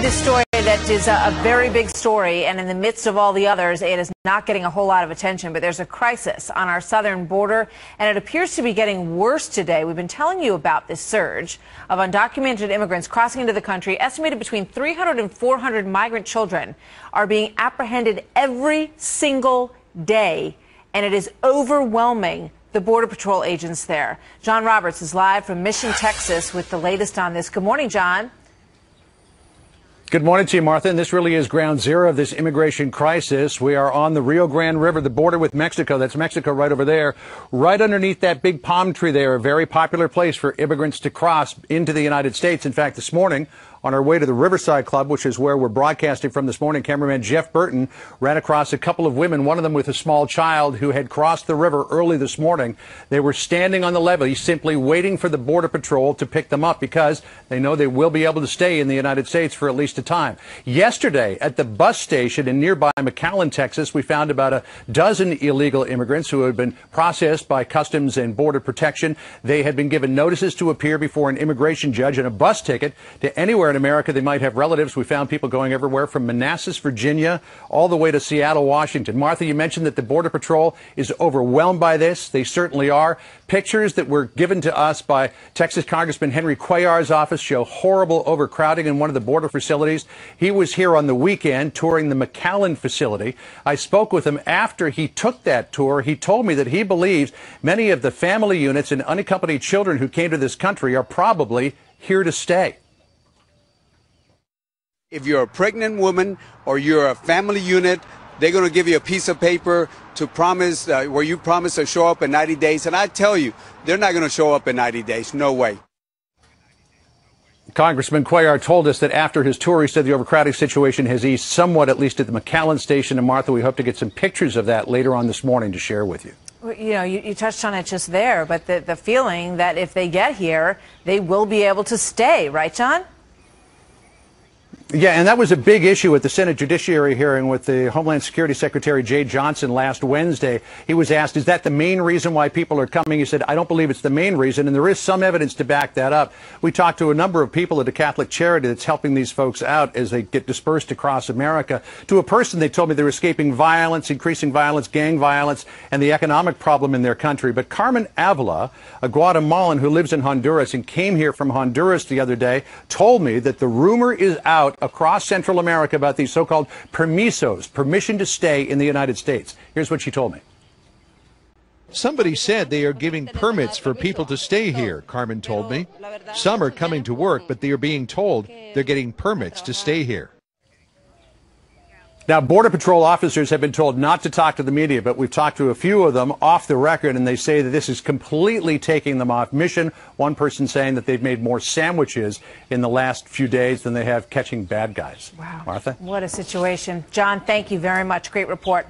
this story that is a very big story, and in the midst of all the others, it is not getting a whole lot of attention. But there's a crisis on our southern border, and it appears to be getting worse today. We've been telling you about this surge of undocumented immigrants crossing into the country. Estimated between 300 and 400 migrant children are being apprehended every single day, and it is overwhelming the Border Patrol agents there. John Roberts is live from Mission, Texas with the latest on this. Good morning, John. Good morning to you, Martha. And this really is ground zero of this immigration crisis. We are on the Rio Grande River, the border with Mexico. That's Mexico right over there, right underneath that big palm tree there, a very popular place for immigrants to cross into the United States. In fact, this morning, on our way to the Riverside Club, which is where we're broadcasting from this morning, cameraman Jeff Burton ran across a couple of women, one of them with a small child, who had crossed the river early this morning. They were standing on the levee, simply waiting for the Border Patrol to pick them up because they know they will be able to stay in the United States for at least a time. Yesterday, at the bus station in nearby McAllen, Texas, we found about a dozen illegal immigrants who had been processed by Customs and Border Protection. They had been given notices to appear before an immigration judge and a bus ticket to anywhere in America they might have relatives. We found people going everywhere from Manassas, Virginia, all the way to Seattle, Washington. Martha, you mentioned that the Border Patrol is overwhelmed by this. They certainly are. Pictures that were given to us by Texas Congressman Henry Cuellar's office show horrible overcrowding in one of the border facilities. He was here on the weekend touring the McAllen facility. I spoke with him after he took that tour. He told me that he believes many of the family units and unaccompanied children who came to this country are probably here to stay. If you're a pregnant woman or you're a family unit, they're going to give you a piece of paper to promise where you promise to show up in 90 days. And I tell you, they're not going to show up in 90 days. No way. Congressman Cuellar told us that after his tour, he said the overcrowding situation has eased somewhat, at least at the McAllen station. And Martha, we hope to get some pictures of that later on this morning to share with you. You know, you touched on it just there, but the feeling that if they get here, they will be able to stay. Right, John? Yeah, and that was a big issue at the Senate Judiciary hearing with the Homeland Security Secretary Jay Johnson last Wednesday. He was asked, is that the main reason why people are coming? He said, I don't believe it's the main reason, and there is some evidence to back that up. We talked to a number of people at a Catholic charity that's helping these folks out as they get dispersed across America. To a person, they told me they're escaping violence, increasing violence, gang violence, and the economic problem in their country. But Carmen Avila, a Guatemalan who lives in Honduras and came here from Honduras the other day, told me that the rumor is out across Central America about these so-called permisos, permission to stay in the United States. Here's what she told me. Somebody said they are giving permits for people to stay here, Carmen told me. Some are coming to work, but they are being told they're getting permits to stay here. Now, Border Patrol officers have been told not to talk to the media, but we've talked to a few of them off the record, and they say that this is completely taking them off mission. One person saying that they've made more sandwiches in the last few days than they have catching bad guys. Wow. Martha? What a situation. John, thank you very much. Great report.